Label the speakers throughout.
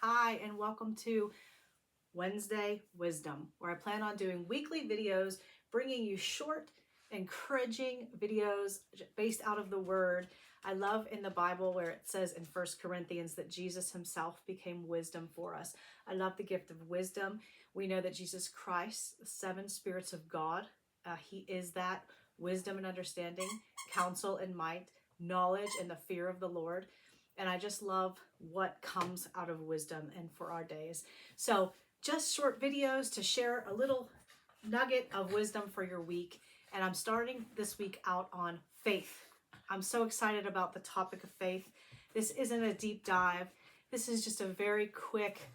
Speaker 1: Hi, and welcome to Wednesday Wisdom, where I plan on doing weekly videos, bringing you short, encouraging videos based out of the Word. I love in the Bible where it says in 1 Corinthians that Jesus himself became wisdom for us. I love the gift of wisdom. We know that Jesus Christ, the seven spirits of God, he is that wisdom and understanding, counsel and might, knowledge and the fear of the Lord. And I just love what comes out of wisdom and for our days. So just short videos to share a little nugget of wisdom for your week. And I'm starting this week out on faith. I'm so excited about the topic of faith. This isn't a deep dive. This is just a very quick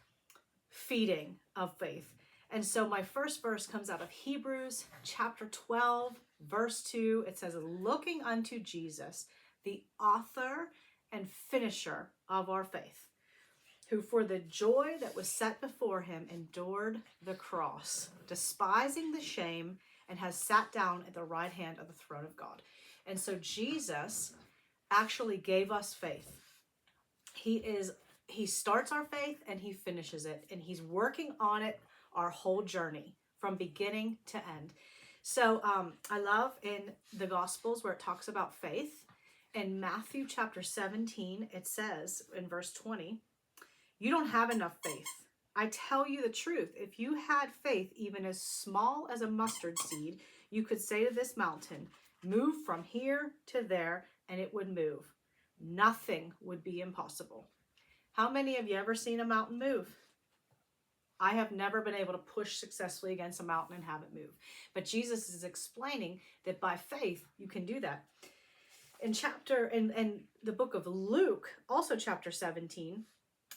Speaker 1: feeding of faith. And so my first verse comes out of Hebrews chapter 12, verse 2. It says, looking unto Jesus, the author and finisher of our faith, who for the joy that was set before him endured the cross, despising the shame, and has sat down at the right hand of the throne of God. And so Jesus actually gave us faith. He starts our faith and he finishes it, and he's working on it our whole journey from beginning to end. So I love in the Gospels where it talks about faith. In Matthew chapter 17, it says in verse 20, you don't have enough faith. I tell you the truth. If you had faith even as small as a mustard seed, you could say to this mountain, move from here to there, and it would move. Nothing would be impossible. How many of you ever seen a mountain move? I have never been able to push successfully against a mountain and have it move. But Jesus is explaining that by faith, you can do that. In the book of Luke, also chapter 17,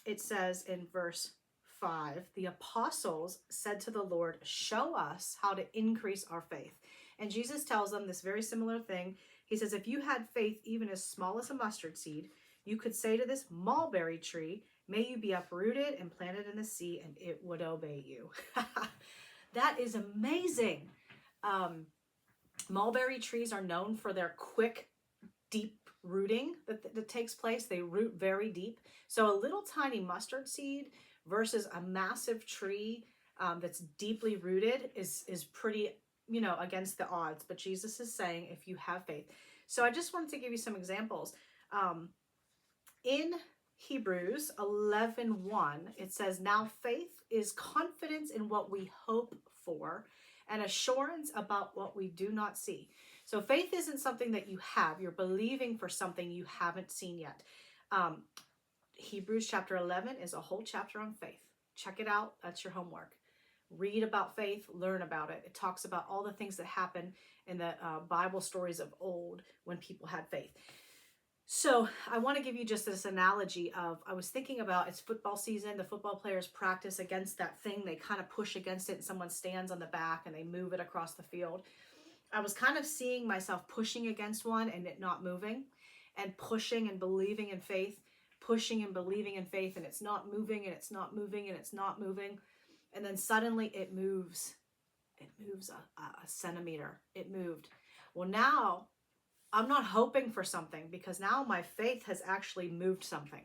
Speaker 1: it says in verse 5, the apostles said to the Lord, show us how to increase our faith. And Jesus tells them this very similar thing. He says, if you had faith even as small as a mustard seed, you could say to this mulberry tree, may you be uprooted and planted in the sea, and it would obey you. That is amazing. Mulberry trees are known for their quick, deep rooting that takes place. They root very deep. So a little tiny mustard seed versus a massive tree that's deeply rooted is pretty, against the odds. But Jesus is saying, if you have faith. So I just wanted to give you some examples. In Hebrews 11:1, it says, now faith is confidence in what we hope for and assurance about what we do not see. So faith isn't something that you have. You're believing for something you haven't seen yet. Hebrews chapter 11 is a whole chapter on faith. Check it out. That's your homework. Read about faith, learn about it. It talks about all the things that happen in the Bible stories of old when people had faith. So I want to give you just this analogy of, I was thinking about, it's football season. The football players practice against that thing. They kind of push against it and someone stands on the back and they move it across the field. I was kind of seeing myself pushing against one and it not moving, and pushing and believing in faith, pushing and believing in faith, and it's not moving and it's not moving and it's not moving. And then suddenly it moves. It moves a centimeter. It moved. Well, now I'm not hoping for something, because now my faith has actually moved something.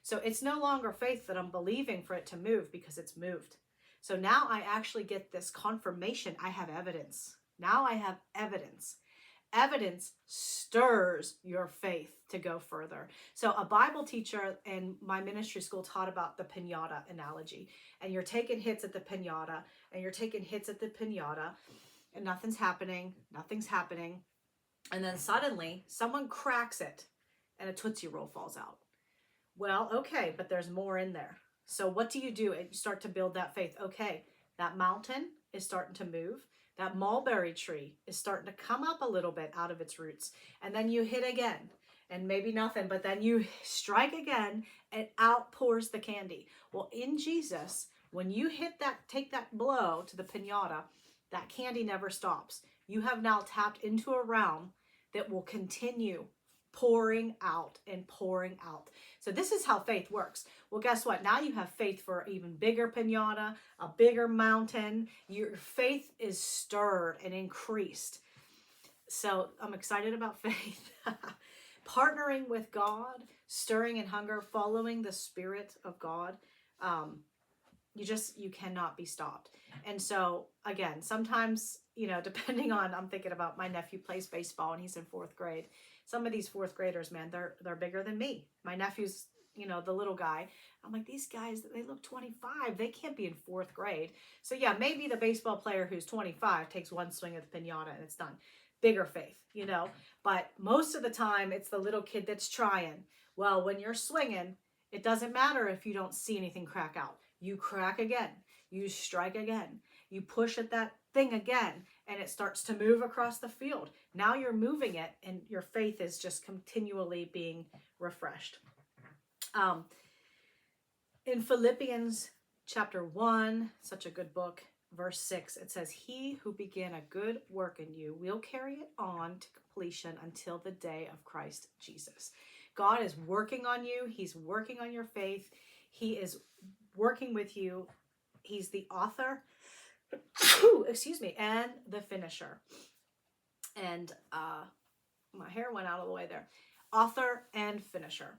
Speaker 1: So it's no longer faith that I'm believing for it to move, because it's moved. So now I actually get this confirmation. I have evidence. Now I have evidence. Evidence stirs your faith to go further. So a Bible teacher in my ministry school taught about the piñata analogy. And you're taking hits at the piñata, and you're taking hits at the piñata, and nothing's happening. Nothing's happening. And then suddenly someone cracks it and a Tootsie Roll falls out. Well, okay, but there's more in there. So what do? You start to build that faith. Okay, that mountain is starting to move. That mulberry tree is starting to come up a little bit out of its roots. And then you hit again, and maybe nothing, but then you strike again and out pours the candy. Well, in Jesus, when you take that blow to the piñata, that candy never stops. You have now tapped into a realm that will continue pouring out and pouring out. So this is how faith works. Well, guess what? Now you have faith for an even bigger piñata, a bigger mountain. Your faith is stirred and increased. So I'm excited about faith. Partnering with God, stirring in hunger, following the Spirit of God. You cannot be stopped. And so again, sometimes, depending on, I'm thinking about my nephew plays baseball and he's in 4th grade. Some of these 4th graders, man, they're bigger than me. My nephew's, the little guy. I'm like, these guys, they look 25. They can't be in 4th grade. So yeah, maybe the baseball player who's 25 takes one swing at the piñata and it's done. Bigger faith, but most of the time it's the little kid that's trying. Well, when you're swinging, it doesn't matter if you don't see anything crack out. You crack again, you strike again, you push at that thing again, and it starts to move across the field. Now you're moving it, and your faith is just continually being refreshed. In Philippians chapter 1, such a good book, verse 6, it says, "He who began a good work in you will carry it on to completion until the day of Christ Jesus." God is working on you. He's working on your faith. He is working with you. He's the author, excuse me, and the finisher. And my hair went out of the way there. Author and finisher.